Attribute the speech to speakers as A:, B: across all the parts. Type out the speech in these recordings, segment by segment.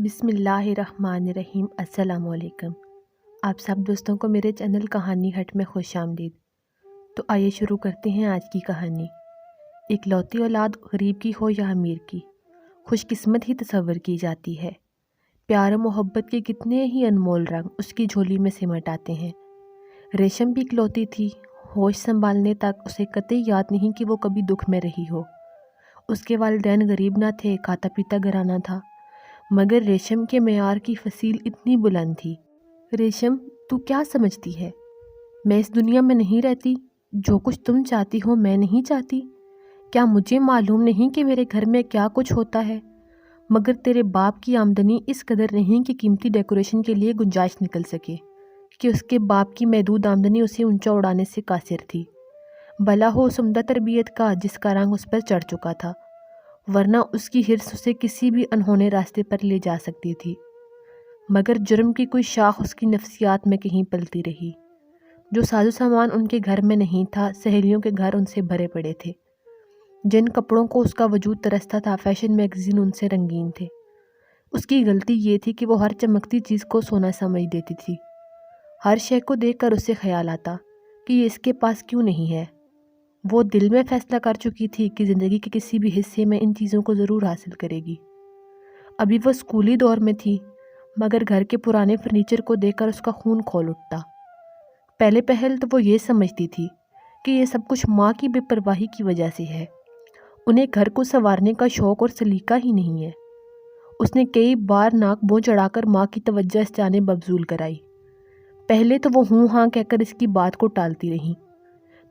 A: بسم اللہ الرحمن الرحیم۔ السلام علیکم۔ آپ سب دوستوں کو میرے چینل کہانی ہٹ میں خوش آمدید۔ تو آئیے شروع کرتے ہیں آج کی کہانی۔ ایک لوتی اولاد غریب کی ہو یا امیر کی، خوش قسمت ہی تصور کی جاتی ہے۔ پیار و محبت کے کتنے ہی انمول رنگ اس کی جھولی میں سمٹ آتے ہیں۔ ریشم بھی اکلوتی تھی، ہوش سنبھالنے تک اسے قطعی یاد نہیں کہ وہ کبھی دکھ میں رہی ہو۔ اس کے والدین غریب نہ تھے، کھاتا پیتا گھرانہ تھا، مگر ریشم کے معیار کی فصیل اتنی بلند تھی۔ ریشم، تو کیا سمجھتی ہے؟ میں اس دنیا میں نہیں رہتی؟ جو کچھ تم چاہتی ہو میں نہیں چاہتی؟ کیا مجھے معلوم نہیں کہ میرے گھر میں کیا کچھ ہوتا ہے؟ مگر تیرے باپ کی آمدنی اس قدر نہیں کہ قیمتی ڈیکوریشن کے لیے گنجائش نکل سکے، کہ اس کے باپ کی محدود آمدنی اسے اونچا اڑانے سے قاصر تھی۔ بھلا ہو اس عمدہ تربیت کا جس کا رنگ اس پر چڑھ چکا تھا، ورنہ اس کی حرص اسے کسی بھی انہونے راستے پر لے جا سکتی تھی۔ مگر جرم کی کوئی شاخ اس کی نفسیات میں کہیں پلتی رہی۔ جو ساز و سامان ان کے گھر میں نہیں تھا، سہیلیوں کے گھر ان سے بھرے پڑے تھے۔ جن کپڑوں کو اس کا وجود ترستا تھا، فیشن میگزین ان سے رنگین تھے۔ اس کی غلطی یہ تھی کہ وہ ہر چمکتی چیز کو سونا سمجھ دیتی تھی۔ ہر شے کو دیکھ کر اسے خیال آتا کہ یہ اس کے پاس کیوں نہیں ہے۔ وہ دل میں فیصلہ کر چکی تھی کہ زندگی کے کسی بھی حصے میں ان چیزوں کو ضرور حاصل کرے گی۔ ابھی وہ اسکولی دور میں تھی، مگر گھر کے پرانے فرنیچر کو دیکھ کر اس کا خون کھول اٹھتا۔ پہلے پہل تو وہ یہ سمجھتی تھی کہ یہ سب کچھ ماں کی بے پرواہی کی وجہ سے ہے۔ انہیں گھر کو سنوارنے کا شوق اور سلیقہ ہی نہیں ہے۔ اس نے کئی بار ناک بوں چڑھا کر ماں کی توجہ اس جانب مبذول کرائی۔ پہلے تو وہ ہوں ہاں کہہ کر اس کی بات کو ٹالتی رہی،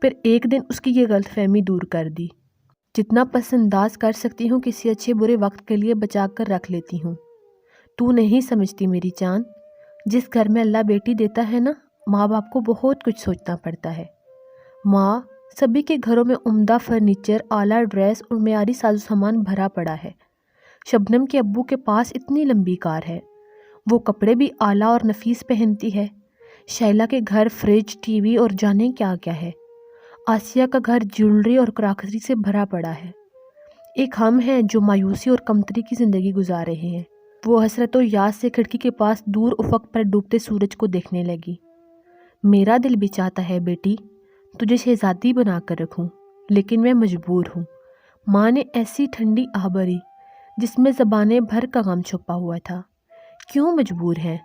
A: پھر ایک دن اس کی یہ غلط فہمی دور کر دی۔ جتنا پس انداز کر سکتی ہوں کسی اچھے برے وقت کے لیے بچا کر رکھ لیتی ہوں۔ تو نہیں سمجھتی میری جان، جس گھر میں اللہ بیٹی دیتا ہے نا، ماں باپ کو بہت کچھ سوچنا پڑتا ہے۔ ماں، سبھی کے گھروں میں عمدہ فرنیچر، اعلیٰ ڈریس اور معیاری ساز و سامان بھرا پڑا ہے۔ شبنم کے ابو کے پاس اتنی لمبی کار ہے، وہ کپڑے بھی اعلیٰ اور نفیس پہنتی ہے۔ شائلہ کے گھر فریج، ٹی وی اور جانے کیا کیا ہے۔ آسیہ کا گھر جیولری اور کراکری سے بھرا پڑا ہے۔ ایک ہم ہیں جو مایوسی اور کمتری کی زندگی گزار رہے ہیں۔ وہ حسرت و یاس سے کھڑکی کے پاس دور افق پر ڈوبتے سورج کو دیکھنے لگی۔ میرا دل بھی چاہتا ہے بیٹی، تجھے شہزادی بنا کر رکھوں، لیکن میں مجبور ہوں۔ ماں نے ایسی ٹھنڈی آہ بھری جس میں زبانیں بھر کا غم چھپا ہوا تھا۔ کیوں مجبور ہیں؟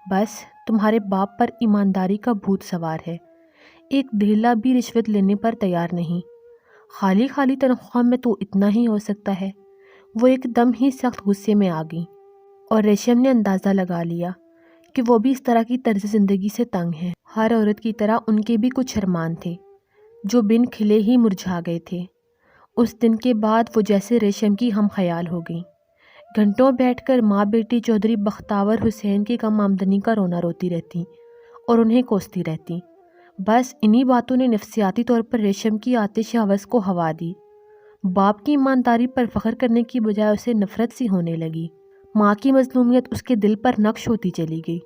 A: بس تمہارے باپ پر ایمانداری کا بھوت سوار ہے، ایک دھیلا بھی رشوت لینے پر تیار نہیں۔ خالی خالی تنخواہ میں تو اتنا ہی ہو سکتا ہے۔ وہ ایک دم ہی سخت غصے میں آ گئی، اور ریشم نے اندازہ لگا لیا کہ وہ بھی اس طرح کی طرز زندگی سے تنگ ہیں۔ ہر عورت کی طرح ان کے بھی کچھ ارمان تھے جو بن کھلے ہی مرجھا گئے تھے۔ اس دن کے بعد وہ جیسے ریشم کی ہم خیال ہو گئیں۔ گھنٹوں بیٹھ کر ماں بیٹی چودھری بختاور حسین کی کم آمدنی کا رونا روتی رہتی اور انہیں کوستی رہتی۔ بس انہی باتوں نے نفسیاتی طور پر ریشم کی آتش ہوس کو ہوا دی۔ باپ کی ایمانداری پر فخر کرنے کی بجائے اسے نفرت سی ہونے لگی۔ ماں کی مظلومیت اس کے دل پر نقش ہوتی چلی گئی،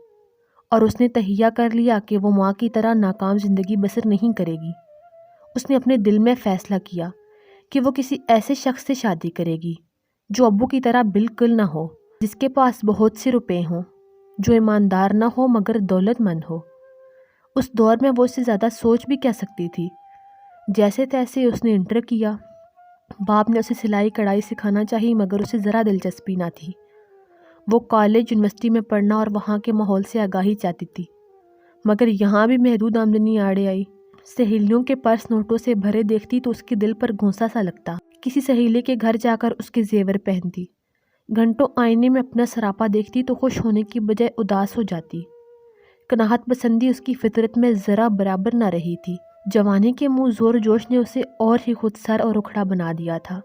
A: اور اس نے تہیہ کر لیا کہ وہ ماں کی طرح ناکام زندگی بسر نہیں کرے گی۔ اس نے اپنے دل میں فیصلہ کیا کہ وہ کسی ایسے شخص سے شادی کرے گی جو ابو کی طرح بالکل نہ ہو، جس کے پاس بہت سے روپے ہوں، جو ایماندار نہ ہو مگر دولت مند ہو۔ اس دور میں وہ اس سے زیادہ سوچ بھی کیا سکتی تھی؟ جیسے تیسے اس نے انٹر کیا۔ باپ نے اسے سلائی کڑھائی سکھانا چاہی، مگر اسے ذرا دلچسپی نہ تھی۔ وہ کالج یونیورسٹی میں پڑھنا اور وہاں کے ماحول سے آگاہی چاہتی تھی، مگر یہاں بھی محدود آمدنی آڑے آئی۔ سہیلیوں کے پرس نوٹوں سے بھرے دیکھتی تو اس کے دل پر گھونسا سا لگتا۔ کسی سہیلی کے گھر جا کر اس کے زیور پہنتی، گھنٹوں آئینے میں اپنا سراپا دیکھتی تو خوش ہونے کی بجائے اداس ہو جاتی۔ قناعت پسندی اس کی فطرت میں ذرا برابر نہ رہی تھی۔ جوانی کے منہ زور جوش نے اسے اور ہی خود سر اور اکھڑا بنا دیا تھا۔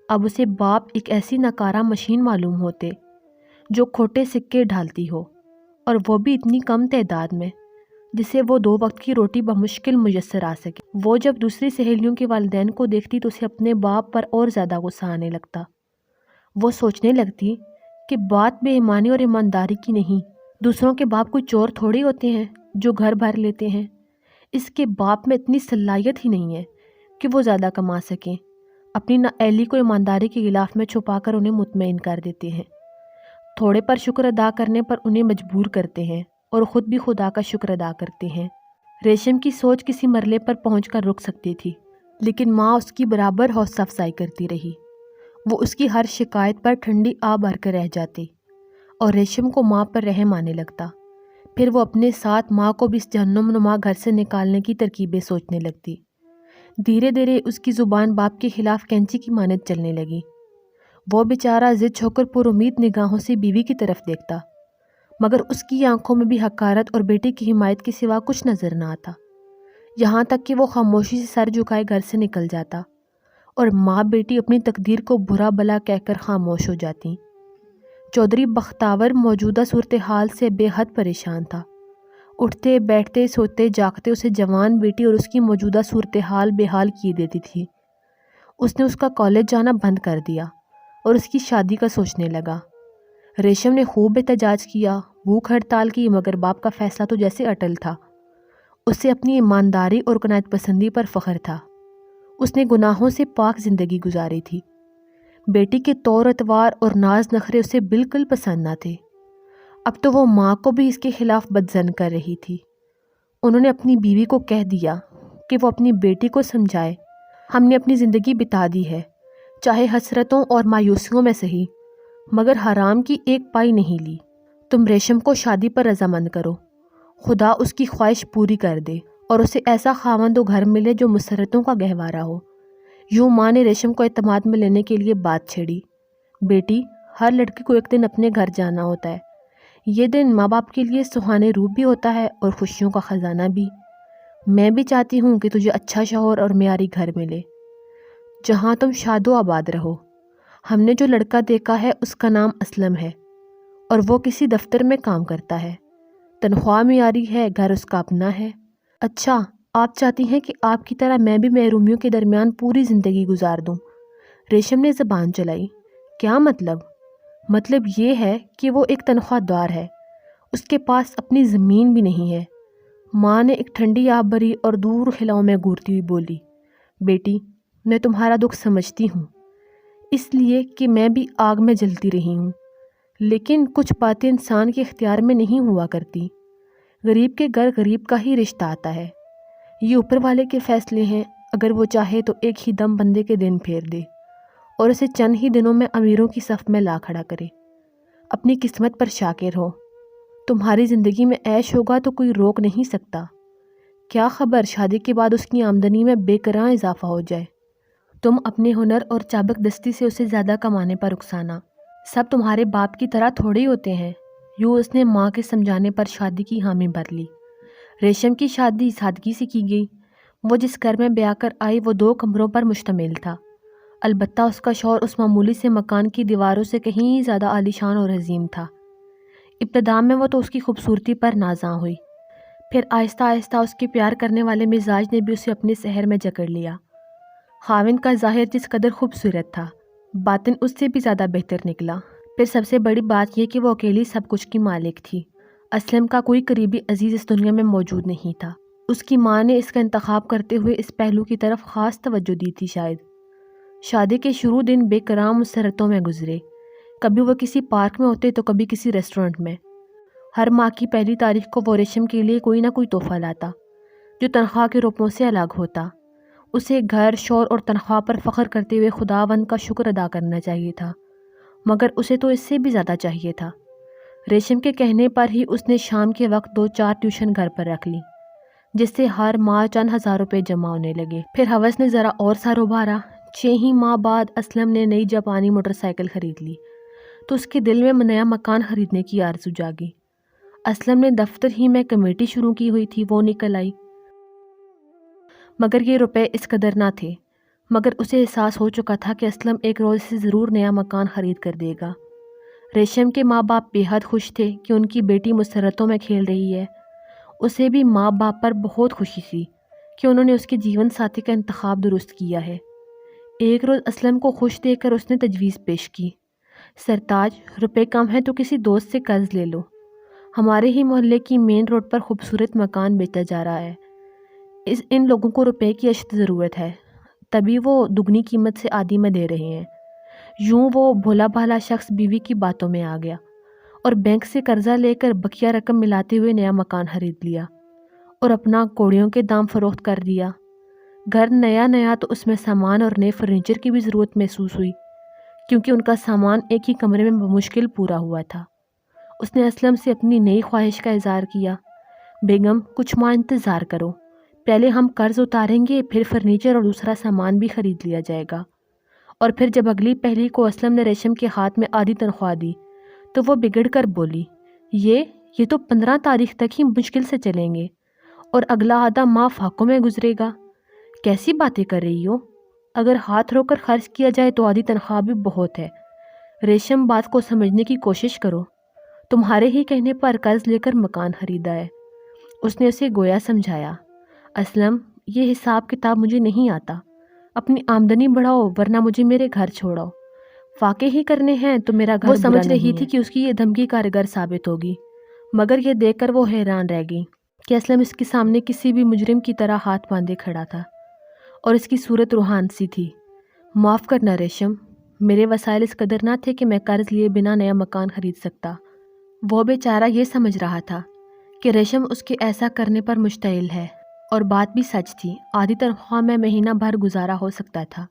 A: اب اسے باپ ایک ایسی ناکارہ مشین معلوم ہوتے جو کھوٹے سکے ڈھالتی ہو، اور وہ بھی اتنی کم تعداد میں جسے وہ 2 وقت کی روٹی بمشکل میسر آ سکے۔ وہ جب دوسری سہیلیوں کے والدین کو دیکھتی تو اسے اپنے باپ پر اور زیادہ غصہ آنے لگتا۔ وہ سوچنے لگتی کہ بات بے ایمانی اور ایمانداری کی نہیں، دوسروں کے باپ کوئی چور تھوڑی ہوتے ہیں جو گھر بھر لیتے ہیں۔ اس کے باپ میں اتنی صلاحیت ہی نہیں ہے کہ وہ زیادہ کما سکیں۔ اپنی نااہلی کو ایمانداری کے غلاف میں چھپا کر انہیں مطمئن کر دیتے ہیں۔ تھوڑے پر شکر ادا کرنے پر انہیں مجبور کرتے ہیں اور خود بھی خدا کا شکر ادا کرتے ہیں۔ ریشم کی سوچ کسی مرحلے پر پہنچ کر رک سکتی تھی، لیکن ماں اس کی برابر حوصلہ افزائی کرتی رہی۔ وہ اس کی ہر شکایت پر ٹھنڈی آب بھر کر رہ جاتی اور ریشم کو ماں پر رحم آنے لگتا۔ پھر وہ اپنے ساتھ ماں کو بھی اس جہنم نما گھر سے نکالنے کی ترکیبیں سوچنے لگتی۔ دھیرے دھیرے اس کی زبان باپ کے خلاف کینچی کی مانند چلنے لگی۔ وہ بیچارہ ضد ہو کر پر امید نگاہوں سے بیوی کی طرف دیکھتا، مگر اس کی آنکھوں میں بھی حقارت اور بیٹے کی حمایت کے سوا کچھ نظر نہ آتا، یہاں تک کہ وہ خاموشی سے سر جھکائے گھر سے نکل جاتا اور ماں بیٹی اپنی تقدیر کو برا بلا کہہ کر خاموش ہو جاتی۔ چودھری بختاور موجودہ صورتحال سے بے حد پریشان تھا۔ اٹھتے بیٹھتے سوتے جاگتے اسے جوان بیٹی اور اس کی موجودہ صورتحال بے حال کیے دیتی تھی۔ اس نے اس کا کالج جانا بند کر دیا اور اس کی شادی کا سوچنے لگا۔ ریشم نے خوب احتجاج کیا، بھوک ہڑتال کی، مگر باپ کا فیصلہ تو جیسے اٹل تھا۔ اسے اپنی ایمانداری اور قناعت پسندی پر فخر تھا۔ اس نے گناہوں سے پاک زندگی گزاری تھی۔ بیٹی کے طور اتوار اور ناز نخرے اسے بالکل پسند نہ تھے۔ اب تو وہ ماں کو بھی اس کے خلاف بدظن کر رہی تھی۔ انہوں نے اپنی بیوی کو کہہ دیا کہ وہ اپنی بیٹی کو سمجھائے، ہم نے اپنی زندگی بتا دی ہے، چاہے حسرتوں اور مایوسیوں میں سہی، مگر حرام کی ایک پائی نہیں لی۔ تم ریشم کو شادی پر رضامند کرو، خدا اس کی خواہش پوری کر دے اور اسے ایسا خاوند و گھر ملے جو مسرتوں کا گہوارہ ہو۔ یوں ماں نے ریشم کو اعتماد میں لینے کے لیے بات چھیڑی۔ بیٹی، ہر لڑکی کو ایک دن اپنے گھر جانا ہوتا ہے۔ یہ دن ماں باپ کے لیے سہانے روپ بھی ہوتا ہے اور خوشیوں کا خزانہ بھی۔ میں بھی چاہتی ہوں کہ تجھے اچھا شوہر اور معیاری گھر ملے جہاں تم شاد و آباد رہو۔ ہم نے جو لڑکا دیکھا ہے اس کا نام اسلم ہے اور وہ کسی دفتر میں کام کرتا ہے، تنخواہ معیاری ہے، گھر اس کا اپنا ہے۔ اچھا، آپ چاہتی ہیں کہ آپ کی طرح میں بھی محرومیوں کے درمیان پوری زندگی گزار دوں؟ ریشم نے زبان چلائی۔ کیا مطلب؟ مطلب یہ ہے کہ وہ ایک تنخواہ دار ہے، اس کے پاس اپنی زمین بھی نہیں ہے۔ ماں نے ایک ٹھنڈی آب بھری اور دور خلاؤں میں گورتی ہوئی بولی۔ بیٹی، میں تمہارا دکھ سمجھتی ہوں، اس لیے کہ میں بھی آگ میں جلتی رہی ہوں، لیکن کچھ باتیں انسان کے اختیار میں نہیں ہوا کرتی۔ غریب کے گھر غریب کا ہی رشتہ آتا ہے۔ یہ اوپر والے کے فیصلے ہیں، اگر وہ چاہے تو ایک ہی دم بندے کے دن پھیر دے اور اسے چند ہی دنوں میں امیروں کی صف میں لا کھڑا کرے۔ اپنی قسمت پر شاکر ہو، تمہاری زندگی میں عیش ہوگا تو کوئی روک نہیں سکتا۔ کیا خبر شادی کے بعد اس کی آمدنی میں بے کراں اضافہ ہو جائے، تم اپنے ہنر اور چابک دستی سے اسے زیادہ کمانے پر اکسانا۔ سب تمہارے باپ کی طرح تھوڑے ہوتے ہیں۔ یوں اس نے ماں کے سمجھانے پر شادی کی حامی بھر لی۔ ریشم کی شادی سادگی سے کی گئی۔ وہ جس گھر میں بیاہ کر آئی وہ 2 کمروں پر مشتمل تھا، البتہ اس کا شوہر اس معمولی سے مکان کی دیواروں سے کہیں زیادہ عالیشان اور عظیم تھا۔ ابتدا میں وہ تو اس کی خوبصورتی پر نازاں ہوئی، پھر آہستہ آہستہ اس کے پیار کرنے والے مزاج نے بھی اسے اپنے سحر میں جکڑ لیا۔ خاوند کا ظاہر جس قدر خوبصورت تھا، باطن اس سے بھی زیادہ بہتر نکلا۔ پھر سب سے بڑی بات یہ کہ وہ اکیلی سب کچھ کی مالک تھی۔ اسلم کا کوئی قریبی عزیز اس دنیا میں موجود نہیں تھا۔ اس کی ماں نے اس کا انتخاب کرتے ہوئے اس پہلو کی طرف خاص توجہ دی تھی شاید۔ شادی کے شروع دن بے کرام مسرتوں میں گزرے، کبھی وہ کسی پارک میں ہوتے تو کبھی کسی ریسٹورنٹ میں۔ ہر ماہ کی پہلی تاریخ کو وہ ریشم کے لیے کوئی نہ کوئی تحفہ لاتا جو تنخواہ کے روپوں سے الگ ہوتا۔ اسے گھر، شوہر اور تنخواہ پر فخر کرتے ہوئے خداوند کا شکر ادا کرنا چاہیے تھا، مگر اسے تو اس سے بھی زیادہ چاہیے تھا۔ ریشم کے کہنے پر ہی اس نے شام کے وقت 2-4 ٹیوشن گھر پر رکھ لی، جس سے ہر ماہ چند ہزار روپے جمع ہونے لگے۔ پھر ہوس نے ذرا اور سر ابھارا۔ 6 ہی ماہ بعد اسلم نے نئی جاپانی موٹر سائیکل خرید لی تو اس کے دل میں نیا مکان خریدنے کی آرزو جاگی۔ اسلم نے دفتر ہی میں کمیٹی شروع کی ہوئی تھی، وہ نکل آئی، مگر یہ روپے اس قدر نہ تھے۔ مگر اسے احساس ہو چکا تھا کہ اسلم ایک روز سے ضرور نیا مکان خرید کر دے گا۔ ریشم کے ماں باپ بے حد خوش تھے کہ ان کی بیٹی مسرتوں میں کھیل رہی ہے۔ اسے بھی ماں باپ پر بہت خوشی تھی کہ انہوں نے اس کے جیون ساتھی کا انتخاب درست کیا ہے۔ ایک روز اسلم کو خوش دیکھ کر اس نے تجویز پیش کی، سرتاج، روپے کم ہیں تو کسی دوست سے قرض لے لو، ہمارے ہی محلے کی مین روڈ پر خوبصورت مکان بیچا جا رہا ہے، ان لوگوں کو روپے کی اشد ضرورت ہے، تبھی وہ دگنی قیمت سے آدھی میں دے رہے ہیں۔ یوں وہ بھولا بھالا شخص بیوی کی باتوں میں آ گیا اور بینک سے قرضہ لے کر بقیہ رقم ملاتے ہوئے نیا مکان خرید لیا اور اپنا کوڑیوں کے دام فروخت کر دیا۔ گھر نیا تو اس میں سامان اور نئے فرنیچر کی بھی ضرورت محسوس ہوئی، کیونکہ ان کا سامان ایک ہی کمرے میں بمشکل پورا ہوا تھا۔ اس نے اسلم سے اپنی نئی خواہش کا اظہار کیا، بیگم کچھ ماہ انتظار کرو، پہلے ہم قرض اتاریں گے، پھر فرنیچر اور دوسرا سامان بھی خرید لیا جائے گا۔ اور پھر جب اگلی پہلی کو اسلم نے ریشم کے ہاتھ میں آدھی تنخواہ دی تو وہ بگڑ کر بولی، یہ تو 15 تاریخ تک ہی مشکل سے چلیں گے اور اگلا آدھا ماہ فاقوں میں گزرے گا۔ کیسی باتیں کر رہی ہو؟ اگر ہاتھ رو کر خرچ کیا جائے تو آدھی تنخواہ بھی بہت ہے۔ ریشم، بات کو سمجھنے کی کوشش کرو، تمہارے ہی کہنے پر قرض لے کر مکان خریدا ہے۔ اس نے اسے گویا سمجھایا، اسلم یہ حساب کتاب مجھے نہیں آتا، اپنی آمدنی بڑھاؤ ورنہ مجھے میرے گھر چھوڑاؤ، فاقے ہی کرنے ہیں تو میرا گھر۔ وہ سمجھ رہی تھی کہ اس کی یہ دھمکی کارگر ثابت ہوگی، مگر یہ دیکھ کر وہ حیران رہ گئی کہ اسلم اس کے سامنے کسی بھی مجرم کی طرح ہاتھ باندھے کھڑا تھا اور اس کی صورت روحان سی تھی۔ معاف کرنا ریشم، میرے وسائل اس قدر نہ تھے کہ میں قرض لیے بنا نیا مکان خرید سکتا۔ وہ بیچارہ یہ سمجھ رہا تھا کہ ریشم اس کے ایسا کرنے پر مشتعل ہے، اور بات بھی سچ تھی۔ آدھی تنخواہ میں مہینہ بھر گزارا ہو سکتا تھا،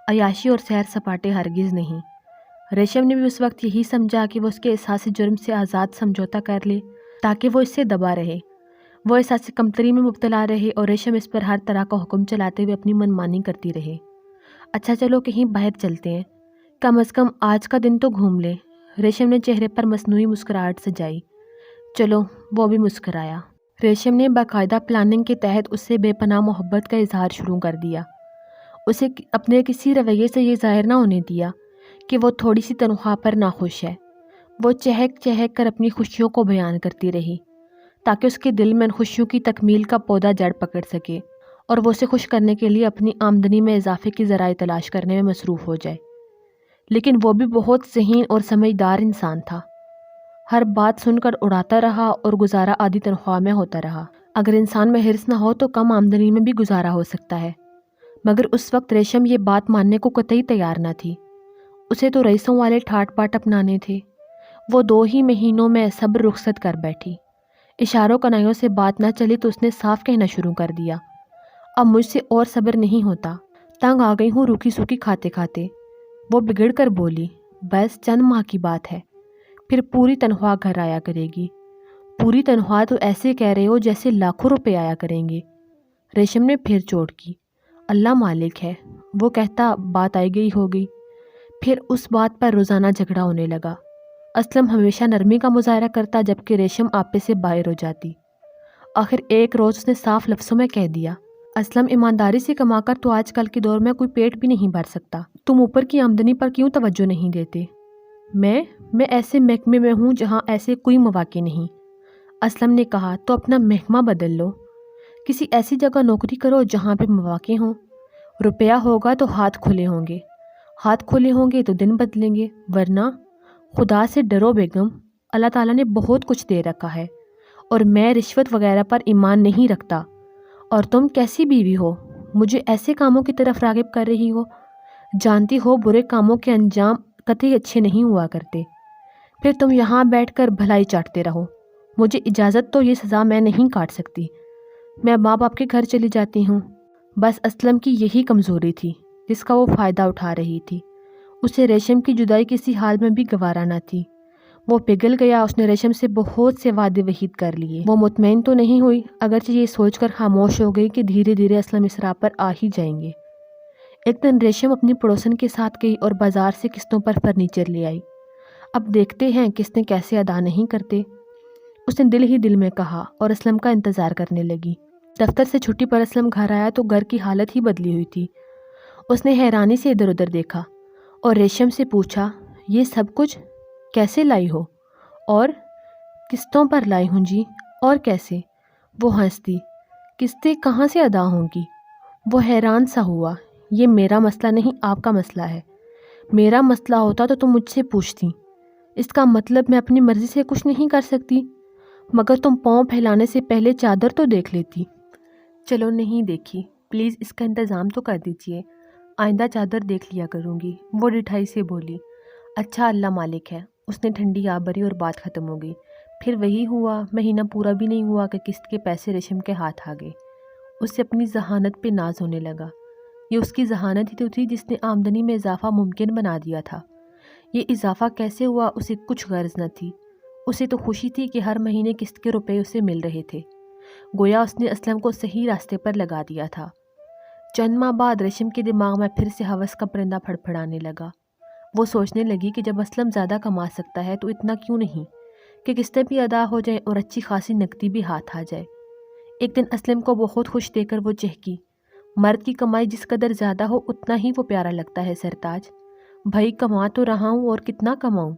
A: عیاشی اور سیر سپاٹے ہرگز نہیں۔ ریشم نے بھی اس وقت یہی سمجھا کہ وہ اس کے احساس جرم سے آزاد سمجھوتا کر لے تاکہ وہ اس سے دبا رہے، وہ احساس کمتری میں مبتلا رہے اور ریشم اس پر ہر طرح کا حکم چلاتے ہوئے اپنی منمانی کرتی رہے۔ اچھا چلو کہیں باہر چلتے ہیں، کم از کم آج کا دن تو گھوم لیں۔ ریشم نے چہرے پر مصنوعی مسکراہٹ سجائی۔ چلو، وہ بھی مسکرایا۔ ریشم نے باقاعدہ پلاننگ کے تحت اس سے بے پناہ محبت کا اظہار شروع کر دیا۔ اسے اپنے کسی رویے سے یہ ظاہر نہ ہونے دیا کہ وہ تھوڑی سی تنخواہ پر ناخوش ہے۔ وہ چہک چہک کر اپنی خوشیوں کو بیان کرتی رہی تاکہ اس کے دل میں ان خوشیوں کی تکمیل کا پودا جڑ پکڑ سکے اور وہ اسے خوش کرنے کے لیے اپنی آمدنی میں اضافے کی ذرائع تلاش کرنے میں مصروف ہو جائے۔ لیکن وہ بھی بہت ذہین اور سمجھدار انسان تھا۔ ہر بات سن کر اڑاتا رہا اور گزارا آدھی تنخواہ میں ہوتا رہا۔ اگر انسان میں حرص نہ ہو تو کم آمدنی میں بھی گزارا ہو سکتا ہے، مگر اس وقت ریشم یہ بات ماننے کو قطعی تیار نہ تھی۔ اسے تو رئیسوں والے ٹھاٹ پاٹ اپنانے تھے۔ وہ 2 ہی مہینوں میں صبر رخصت کر بیٹھی۔ اشاروں کنائیوں سے بات نہ چلی تو اس نے صاف کہنا شروع کر دیا، اب مجھ سے اور صبر نہیں ہوتا، تنگ آ گئی ہوں روکھی سوکھی کھاتے کھاتے۔ وہ بگڑ کر بولی، بس چند ماہ کی بات ہے، پھر پوری تنخواہ گھر آیا کرے گی۔ پوری تنخواہ تو ایسے کہہ رہے ہو جیسے لاکھوں روپے آیا کریں گے۔ ریشم نے پھر چوٹ کی، اللہ مالک ہے، وہ کہتا بات آئی گئی ہو گئی۔ پھر اس بات پر روزانہ جھگڑا ہونے لگا۔ اسلم ہمیشہ نرمی کا مظاہرہ کرتا جبکہ ریشم آپے سے باہر ہو جاتی۔ آخر ایک روز اس نے صاف لفظوں میں کہہ دیا، اسلم ایمانداری سے کما کر تو آج کل کے دور میں کوئی پیٹ بھی نہیں بھر سکتا، تم اوپر کی آمدنی پر کیوں توجہ نہیں دیتے؟ میں ایسے محکمے میں ہوں جہاں ایسے کوئی مواقع نہیں۔ اسلم نے کہا، تو اپنا محکمہ بدل لو، کسی ایسی جگہ نوکری کرو جہاں پہ مواقع ہوں، روپیہ ہوگا تو ہاتھ کھلے ہوں گے، ہاتھ کھلے ہوں گے تو دن بدلیں گے، ورنہ خدا سے ڈرو بیگم، اللہ تعالیٰ نے بہت کچھ دے رکھا ہے اور میں رشوت وغیرہ پر ایمان نہیں رکھتا۔ اور تم کیسی بیوی ہو، مجھے ایسے کاموں کی طرف راغب کر رہی ہو؟ جانتی ہو برے کاموں کے انجام قطعی اچھے نہیں ہوا کرتے، پھر تم یہاں بیٹھ کر بھلائی چاٹتے رہو۔ مجھے اجازت تو یہ سزا میں نہیں کاٹ سکتی، میں ماں باپ کے گھر چلی جاتی ہوں۔ بس اسلم کی یہی کمزوری تھی جس کا وہ فائدہ اٹھا رہی تھی۔ اسے ریشم کی جدائی کسی حال میں بھی گوارا نہ تھی۔ وہ پگھل گیا، اس نے ریشم سے بہت سے وعدے وحید کر لیے۔ وہ مطمئن تو نہیں ہوئی، اگرچہ یہ سوچ کر خاموش ہو گئی کہ دھیرے دھیرے اسلم اس راہ پر آ ہی جائیں گے۔ ایک دن ریشم اپنی پڑوسن کے ساتھ گئی اور بازار سے قسطوں پر فرنیچر لے آئی۔ اب دیکھتے ہیں قسطیں کیسے ادا نہیں کرتے، اس نے دل ہی دل میں کہا اور اسلم کا انتظار کرنے لگی۔ دفتر سے چھٹی پر اسلم گھر آیا تو گھر کی حالت ہی بدلی ہوئی تھی۔ اس نے حیرانی سے ادھر ادھر دیکھا اور ریشم سے پوچھا، یہ سب کچھ کیسے لائی ہو؟ اور قسطوں پر لائی ہوں جی، اور کیسے؟ وہ ہنس دی، قسطیں کہاں سے ادا ہوں گی؟ وہ حیران سا ہوا، یہ میرا مسئلہ نہیں، آپ کا مسئلہ ہے۔ میرا مسئلہ ہوتا تو تم مجھ سے پوچھتی، اس کا مطلب میں اپنی مرضی سے کچھ نہیں کر سکتی؟ مگر تم پاؤں پھیلانے سے پہلے چادر تو دیکھ لیتی۔ چلو نہیں دیکھی، پلیز اس کا انتظام تو کر دیجئے، آئندہ چادر دیکھ لیا کروں گی، وہ ڈٹھائی سے بولی۔ اچھا، اللہ مالک ہے، اس نے ٹھنڈی آہ بھری اور بات ختم ہو گئی۔ پھر وہی ہوا، مہینہ پورا بھی نہیں ہوا کہ قسط کے پیسے ریشم کے ہاتھ آ گئے۔ اس سے اپنی ذہانت پہ ناز ہونے لگا۔ یہ اس کی ذہانت ہی تو تھی جس نے آمدنی میں اضافہ ممکن بنا دیا تھا۔ یہ اضافہ کیسے ہوا اسے کچھ غرض نہ تھی۔ اسے تو خوشی تھی کہ ہر مہینے قسط کے روپے اسے مل رہے تھے۔ گویا اس نے اسلم کو صحیح راستے پر لگا دیا تھا۔ چند ماہ بعد ریشم کے دماغ میں پھر سے ہوس کا پرندہ پھڑپھڑانے لگا۔ وہ سوچنے لگی کہ جب اسلم زیادہ کما سکتا ہے تو اتنا کیوں نہیں کہ قسطیں بھی ادا ہو جائیں اور اچھی خاصی نقدی بھی ہاتھ آ جائے۔ ایک دن اسلم کو بہت خوش دیکھ کر وہ چہکی، مرد کی کمائی جس قدر زیادہ ہو اتنا ہی وہ پیارا لگتا ہے سرتاج۔ بھائی کما تو رہا ہوں اور کتنا کماؤں؟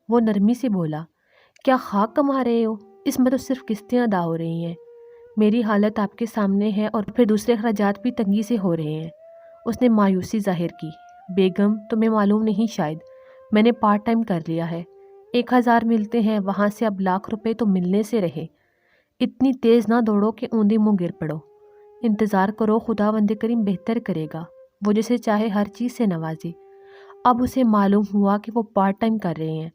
A: وہ نرمی سے بولا۔ کیا خاک کما رہے ہو؟ اس میں تو صرف قسطیں ادا ہو رہی ہیں۔ میری حالت آپ کے سامنے ہے اور پھر دوسرے اخراجات بھی تنگی سے ہو رہے ہیں۔ اس نے مایوسی ظاہر کی۔ بیگم تمہیں معلوم نہیں شاید، میں نے پارٹ ٹائم کر لیا ہے۔ 1000 ملتے ہیں، وہاں سے اب لاکھ روپے تو ملنے سے رہے۔ اتنی تیز نہ دوڑو کہ اوندے منہ گر پڑو۔ انتظار کرو، خداوند کریم بہتر کرے گا، وہ جسے چاہے ہر چیز سے نوازے۔ اب اسے معلوم ہوا کہ وہ پارٹ ٹائم کر رہے ہیں۔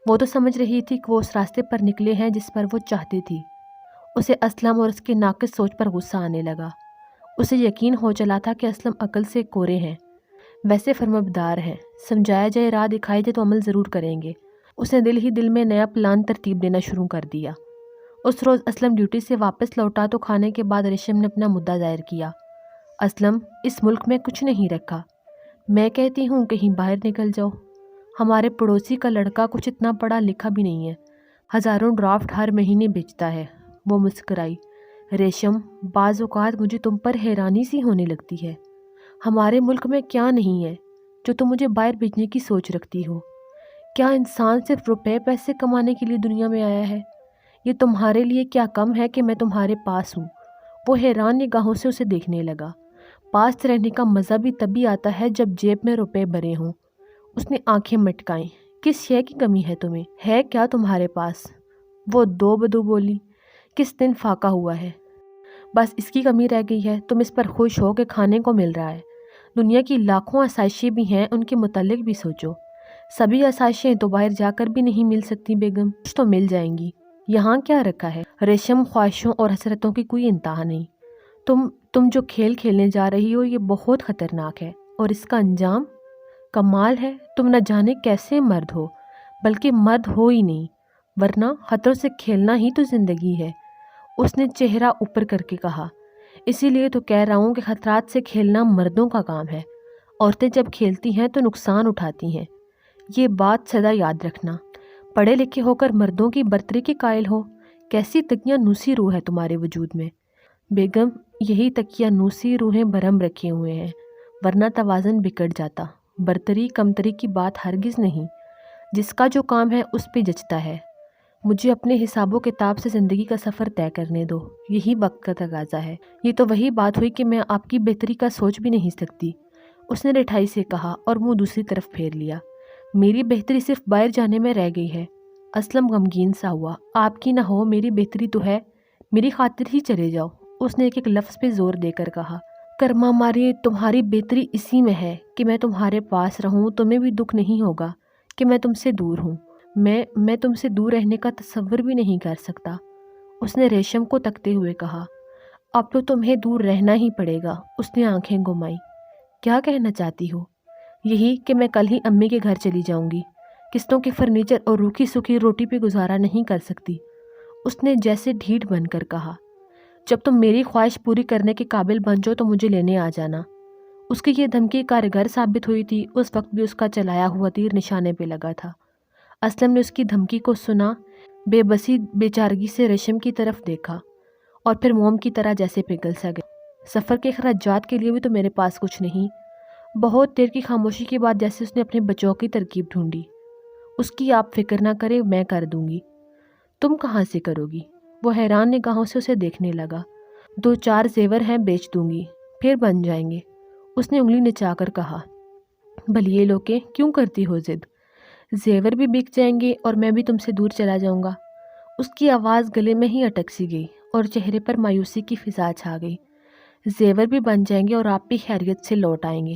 A: وہ تو سمجھ رہی تھی کہ وہ اس راستے پر نکلے ہیں جس پر وہ چاہتی تھی۔ اسے اسلم اور اس کی ناقص سوچ پر غصہ آنے لگا۔ اسے یقین ہو چلا تھا کہ اسلم عقل سے کورے ہیں، ویسے فرمانبردار ہیں، سمجھایا جائے، راہ دکھائی جائے تو عمل ضرور کریں گے۔ اس نے دل ہی دل میں نیا پلان ترتیب دینا شروع کر دیا۔ اس روز اسلم ڈیوٹی سے واپس لوٹا تو کھانے کے بعد ریشم نے اپنا مدعا ظاہر کیا۔ اسلم، اس ملک میں کچھ نہیں رکھا، میں کہتی ہوں کہیں باہر نکل جاؤ۔ ہمارے پڑوسی کا لڑکا کچھ اتنا پڑھا لکھا بھی نہیں ہے، ہزاروں ڈرافٹ ہر مہینے بیچتا ہے۔ وہ مسکرائی۔ ریشم، بعض اوقات مجھے تم پر حیرانی سی ہونے لگتی ہے۔ ہمارے ملک میں کیا نہیں ہے جو تم مجھے باہر بھیجنے کی سوچ رکھتی ہو؟ کیا انسان صرف روپے پیسے کمانے کے لیے دنیا میں آیا ہے؟ یہ تمہارے لیے کیا کم ہے کہ میں تمہارے پاس ہوں؟ وہ حیران نگاہوں سے اسے دیکھنے لگا۔ پاس رہنے کا مزہ بھی تبھی آتا ہے جب جیب میں روپے بھرے ہوں۔ اس نے آنکھیں مٹکائیں۔ کس شے کی کمی ہے تمہیں؟ ہے کیا تمہارے پاس؟ وہ دو بدو بولی۔ کس دن فاقہ ہوا ہے؟ بس اس کی کمی رہ گئی ہے۔ تم اس پر خوش ہو کہ کھانے کو مل رہا ہے۔ دنیا کی لاکھوں آسائشیں بھی ہیں، ان کے متعلق بھی سوچو۔ سبھی آسائشیں تو باہر جا کر بھی نہیں مل سکتی بیگم، کچھ تو مل جائیں گی۔ یہاں کیا رکھا ہے؟ ریشم، خواہشوں اور حسرتوں کی کوئی انتہا نہیں۔ تم جو کھیل کھیلنے جا رہی ہو یہ بہت خطرناک ہے، اور اس کا انجام کمال ہے۔ تم نہ جانے کیسے مرد ہو، بلکہ مرد ہو ہی نہیں، ورنہ خطروں سے کھیلنا ہی تو زندگی ہے۔ اس نے چہرہ اوپر کر کے کہا۔ اسی لیے تو کہہ رہا ہوں کہ خطرات سے کھیلنا مردوں کا کام ہے۔ عورتیں جب کھیلتی ہیں تو نقصان اٹھاتی ہیں، یہ بات سدا یاد رکھنا۔ پڑھے لکھے ہو کر مردوں کی برتری کے قائل ہو، کیسی تکیہ نوسی روح ہے تمہارے وجود میں؟ بیگم، یہی تکیہ نوسی روحیں بھرم رکھے ہوئے ہیں، ورنہ توازن بگڑ جاتا۔ برتری کمتری کی بات ہرگز نہیں، جس کا جو کام ہے اس پہ جچتا ہے۔ مجھے اپنے حساب و کتاب سے زندگی کا سفر طے کرنے دو، یہی وقت کا تقاضا ہے۔ یہ تو وہی بات ہوئی کہ میں آپ کی بہتری کا سوچ بھی نہیں سکتی، اس نے رٹھائی سے کہا اور منہ دوسری طرف پھیر لیا۔ میری بہتری صرف باہر جانے میں رہ گئی ہے۔ اسلم غمگین سا ہوا۔ آپ کی نہ ہو، میری بہتری تو ہے، میری خاطر ہی چلے جاؤ، اس نے ایک لفظ پہ زور دے کر کہا۔ کرما ماری، تمہاری بہتری اسی میں ہے کہ میں تمہارے پاس رہوں، تمہیں بھی دکھ نہیں ہوگا کہ میں تم سے دور ہوں۔ میں تم سے دور رہنے کا تصور بھی نہیں کر سکتا، اس نے ریشم کو تکتے ہوئے کہا۔ اب تو تمہیں دور رہنا ہی پڑے گا، اس نے آنکھیں گھمائی۔ کیا کہنا چاہتی ہو؟ یہی کہ میں کل ہی امی کے گھر چلی جاؤں گی، قسطوں کے فرنیچر اور روکھی سوکھی روٹی پہ گزارا نہیں کر سکتی، اس نے جیسے ڈھیٹ بن کر کہا۔ جب تم میری خواہش پوری کرنے کے قابل بن جاؤ تو مجھے لینے آ جانا۔ اس کی یہ دھمکی کارگر ثابت ہوئی تھی۔ اس وقت بھی اس کا چلایا ہوا تیر نشانے پہ لگا تھا۔ اسلم نے اس کی دھمکی کو سنا، بے بسی بے چارگی سے ریشم کی طرف دیکھا اور پھر موم کی طرح جیسے پگھل سا گیا۔ سفر کے اخراجات کے لیے بھی تو میرے پاس کچھ نہیں۔ بہت دیر کی خاموشی کے بعد جیسے اس نے اپنے بچوں کی ترکیب ڈھونڈی۔ اس کی آپ فکر نہ کرے، میں کر دوں گی۔ تم کہاں سے کرو گی؟ وہ حیران نگاہوں سے اسے دیکھنے لگا۔ 2-4 زیور ہیں، بیچ دوں گی، پھر بن جائیں گے، اس نے انگلی نچا کر کہا۔ بھلیے لوکے، کیوں کرتی ہو ضد؟ زیور بھی بک جائیں گے اور میں بھی تم سے دور چلا جاؤں گا۔ اس کی آواز گلے میں ہی اٹک سی گئی اور چہرے پر مایوسی کی فضا چھا گئی۔ زیور بھی بن جائیں گے اور آپ بھی خیریت سے لوٹ آئیں گے۔